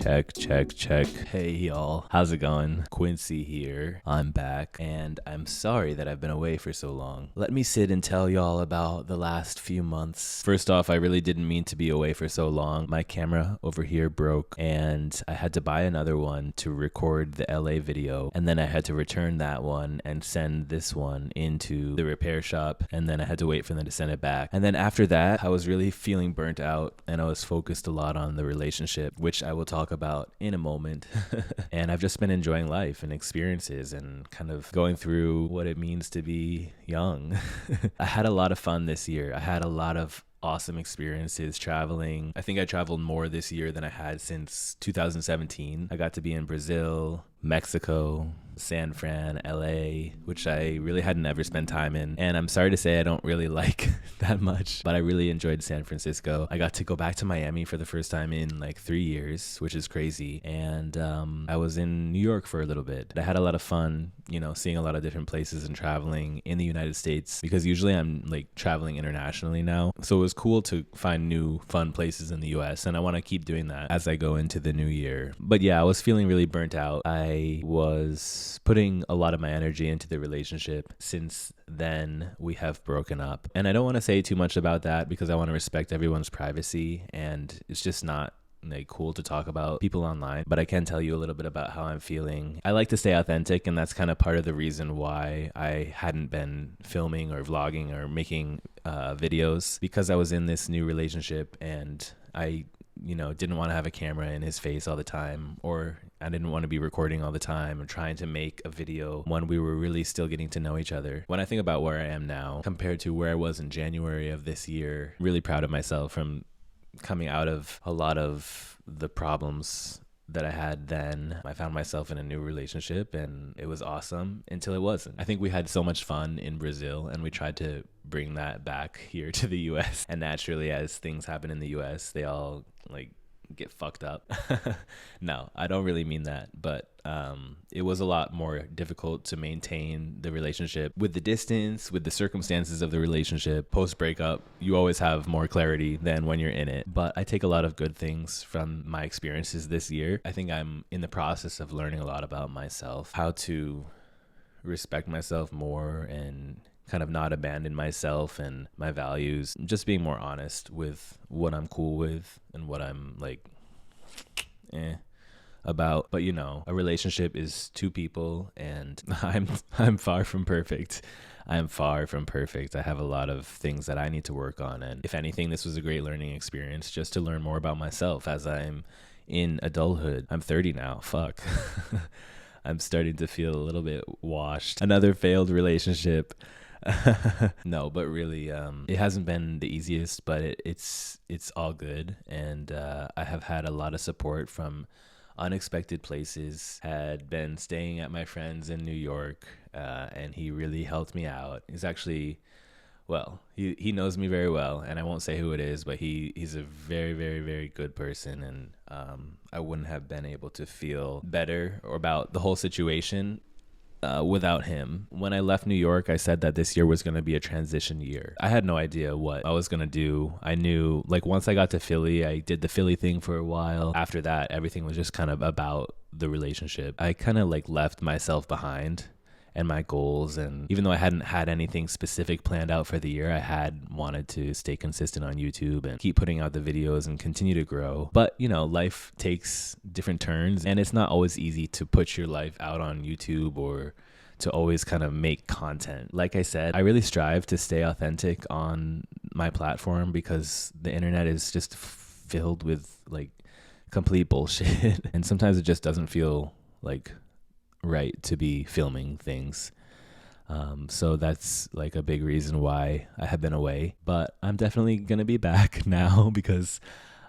Check. Hey y'all, how's it going? Quincy here. I'm back, and I'm sorry that I've been away for so long. Let me sit and tell y'all about the last few months. First off, I really didn't mean to be away for so long. My camera over here broke, and I had to buy another one to record the LA video, and then I had to return that one and send this one into the repair shop, and then I had to wait for them to send it back. And then after that, I was really feeling burnt out, and I was focused a lot on the relationship, which I will talk about in a moment. And I've just been enjoying life and experiences and kind of going through what it means to be young. I had a lot of fun this year. I had a lot of awesome experiences traveling. I think I traveled more this year than I had since 2017. I got to be in Brazil, Mexico, San Fran, LA, which I really hadn't ever spent time in. And I'm sorry to say I don't really like that much, but I really enjoyed San Francisco. I got to go back to Miami for the first time in like 3 years, which is crazy. And I was in New York for a little bit. I had a lot of fun, seeing a lot of different places and traveling in the United States, because usually I'm like traveling internationally now. So it was cool to find new fun places in the US, and I want to keep doing that as I go into the new year. But yeah, I was feeling really burnt out. I was putting a lot of my energy into the relationship. Since then, we have broken up, and I don't want to say too much about that because I want to respect everyone's privacy, and it's just not like cool to talk about people online. But I can tell you a little bit about how I'm feeling. I like to stay authentic, and that's kind of part of the reason why I hadn't been filming or vlogging or making videos, because I was in this new relationship, and I didn't want to have a camera in his face all the time, or I didn't want to be recording all the time and trying to make a video when we were really still getting to know each other. When I think about where I am now compared to where I was in January of this year, really proud of myself from coming out of a lot of the problems that I had then. I found myself in a new relationship, and it was awesome until it wasn't. I think we had so much fun in Brazil, and we tried to bring that back here to the US. And naturally, as things happen in the US, they all like get fucked up. No, I don't really mean that, but it was a lot more difficult to maintain the relationship with the distance, with the circumstances of the relationship. Post breakup, you always have more clarity than when you're in it. But I take a lot of good things from my experiences this year. I think I'm in the process of learning a lot about myself, how to respect myself more and kind of not abandon myself and my values, just being more honest with what I'm cool with and what I'm like about. But a relationship is two people, and I'm far from perfect. I'm far from perfect. I have a lot of things that I need to work on, and if anything, this was a great learning experience just to learn more about myself as I'm in adulthood. I'm 30 now. Fuck. I'm starting to feel a little bit washed. Another failed relationship. No, but really, it hasn't been the easiest, but it's all good. And I have had a lot of support from unexpected places. Had been staying at my friend's in New York, and he really helped me out. He's actually, well, he knows me very well, and I won't say who it is, but he's a very, very, very good person. And I wouldn't have been able to feel better about the whole situation without him. When I left New York, I said that this year was going to be a transition year. I had no idea what I was going to do. I knew, like, once I got to Philly, I did the Philly thing for a while. After that, everything was just kind of about the relationship. I kind of like left myself behind and my goals. And even though I hadn't had anything specific planned out for the year, I had wanted to stay consistent on YouTube and keep putting out the videos and continue to grow. But, life takes different turns, and it's not always easy to put your life out on YouTube or to always kind of make content. Like I said, I really strive to stay authentic on my platform because the internet is just filled with like complete bullshit. And sometimes it just doesn't feel like right to be filming things. So that's like a big reason why I have been away. But I'm definitely gonna be back now because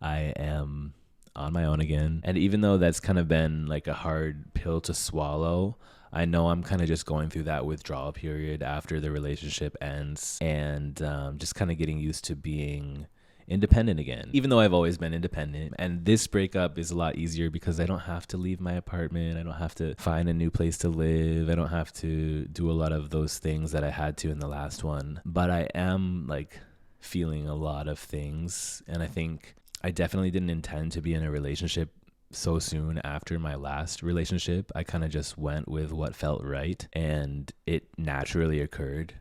I am on my own again. And even though that's kind of been like a hard pill to swallow, I know I'm kind of just going through that withdrawal period after the relationship ends, and just kind of getting used to being independent again, even though I've always been independent. And this breakup is a lot easier because I don't have to leave my apartment. I don't have to find a new place to live. I don't have to do a lot of those things that I had to in the last one. But I am like feeling a lot of things, and I think I definitely didn't intend to be in a relationship so soon after my last relationship. I kind of just went with what felt right and it naturally occurred.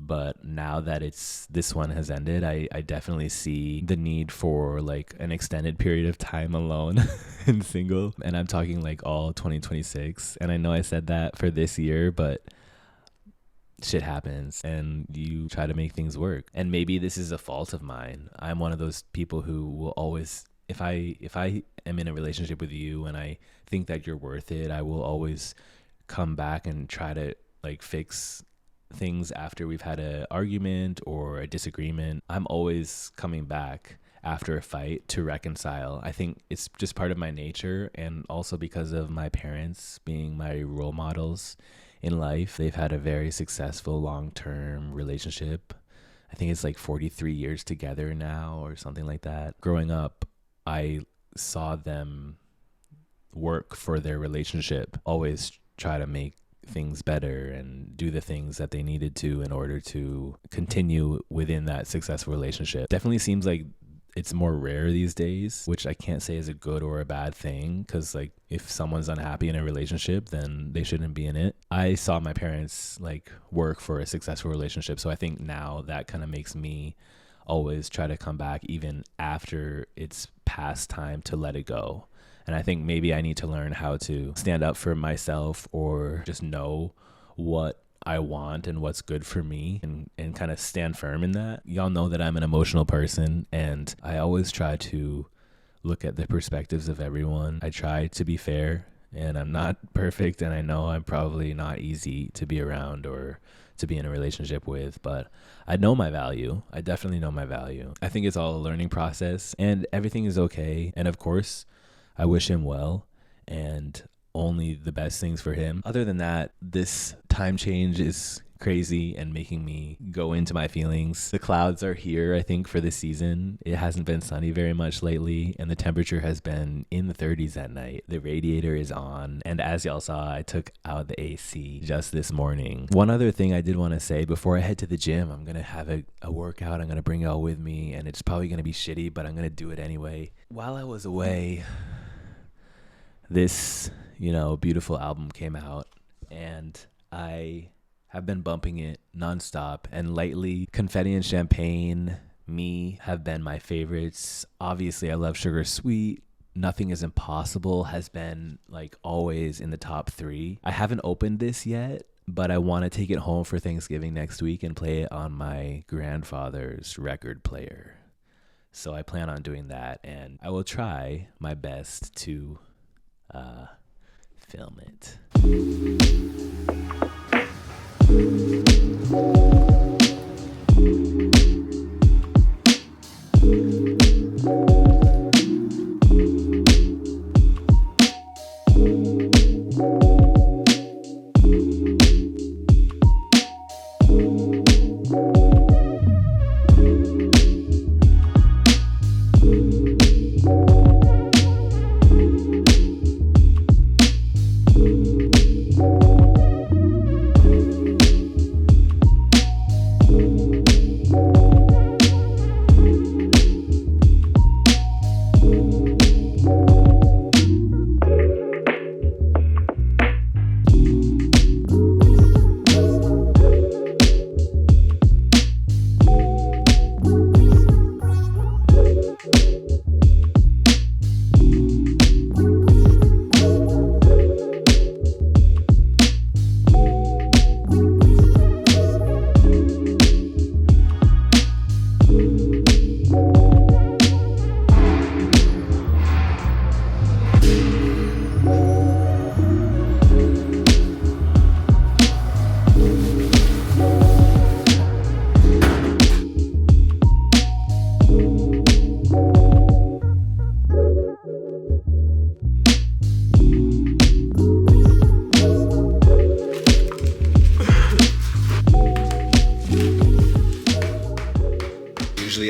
But now that this one has ended, I definitely see the need for like an extended period of time alone and single. And I'm talking like all 2026. And I know I said that for this year, but shit happens and you try to make things work. And maybe this is a fault of mine. I'm one of those people who will always, if I am in a relationship with you and I think that you're worth it, I will always come back and try to like fix things after we've had an argument or a disagreement. I'm always coming back after a fight to reconcile. I think it's just part of my nature, and also because of my parents being my role models in life. They've had a very successful long-term relationship. I think it's like 43 years together now or something like that. Growing up, I saw them work for their relationship, always try to make things better and do the things that they needed to in order to continue within that successful relationship. Definitely seems like it's more rare these days, which I can't say is a good or a bad thing, because like if someone's unhappy in a relationship, then they shouldn't be in it. I saw my parents like work for a successful relationship, so I think now that kind of makes me always try to come back even after it's past time to let it go. And I think maybe I need to learn how to stand up for myself or just know what I want and what's good for me and kind of stand firm in that. Y'all know that I'm an emotional person and I always try to look at the perspectives of everyone. I try to be fair, and I'm not perfect, and I know I'm probably not easy to be around or to be in a relationship with, but I know my value. I definitely know my value. I think it's all a learning process and everything is okay. And of course, I wish him well and only the best things for him. Other than that, this time change is crazy and making me go into my feelings. The clouds are here, I think, for this season. It hasn't been sunny very much lately, and the temperature has been in the 30s at night. The radiator is on, and as y'all saw, I took out the AC just this morning. One other thing I did want to say before I head to the gym, I'm gonna have a workout. I'm gonna bring y'all with me, and it's probably gonna be shitty, but I'm gonna do it anyway. While I was away, this, beautiful album came out, and I have been bumping it nonstop. And lately, Confetti and Champagne, Me have been my favorites. Obviously, I love Sugar Sweet. Nothing is Impossible has been like always in the top 3. I haven't opened this yet, but I want to take it home for Thanksgiving next week and play it on my grandfather's record player. So I plan on doing that, and I will try my best to film it.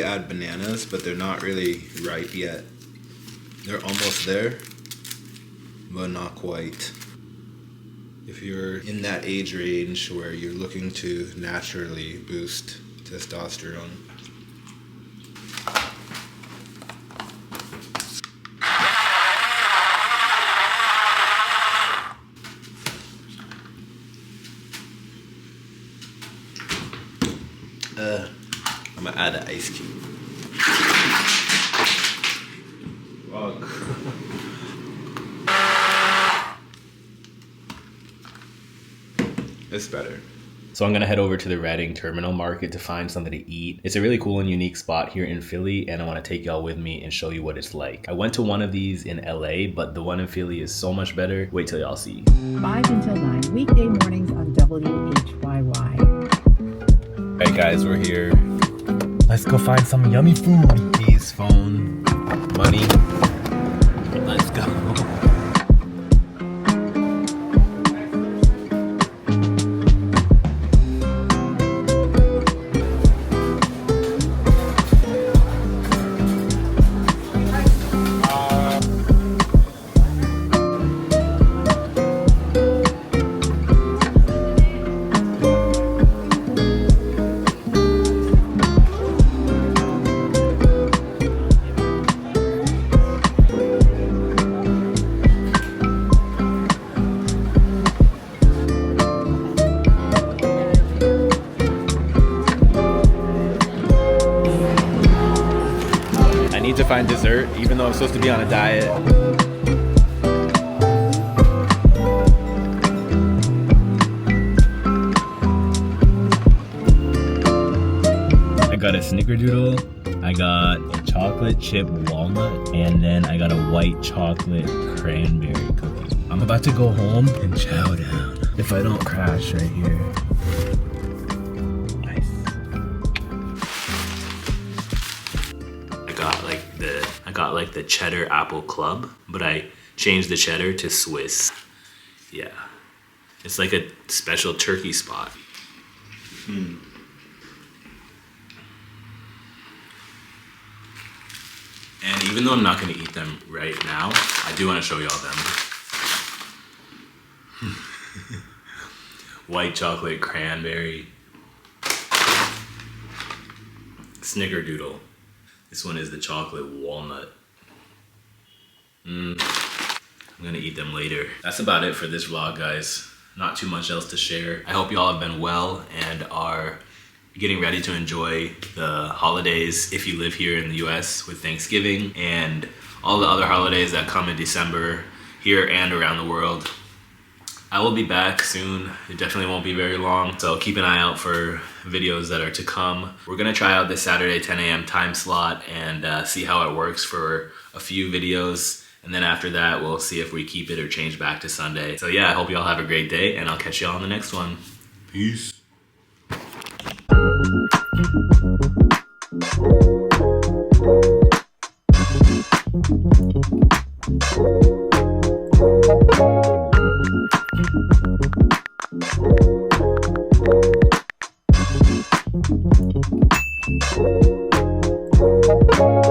Add bananas, but they're not really ripe yet. They're almost there, but not quite. If you're in that age range where you're looking to naturally boost testosterone, It's better. So I'm gonna head over to the Reading Terminal Market to find something to eat. It's a really cool and unique spot here in Philly, and I wanna take y'all with me and show you what it's like. I went to one of these in LA, but the one in Philly is so much better. Wait till y'all see. 5 until 9, weekday mornings on WHYY. Alright guys, we're here. Let's go find some yummy food. Keys, phone, money. Let's go. To find dessert, even though I'm supposed to be on a diet. I got a snickerdoodle, I got a chocolate chip walnut, and then I got a white chocolate cranberry cookie. I'm about to go home and chow down if I don't crash right here. I got like the cheddar apple club, but I changed the cheddar to Swiss. Yeah, it's like a special turkey spot. And even though I'm not gonna eat them right now, I do wanna show y'all them. White chocolate cranberry. Snickerdoodle. This one is the chocolate walnut. I'm gonna eat them later. That's about it for this vlog, guys. Not too much else to share. I hope y'all have been well and are getting ready to enjoy the holidays if you live here in the US with Thanksgiving and all the other holidays that come in December here and around the world. I will be back soon. It definitely won't be very long, so keep an eye out for videos that are to come. We're gonna try out this Saturday 10 a.m. time slot and see how it works for a few videos. And then after that, we'll see if we keep it or change back to Sunday. So yeah, I hope y'all have a great day and I'll catch y'all on the next one. Peace. Thank you.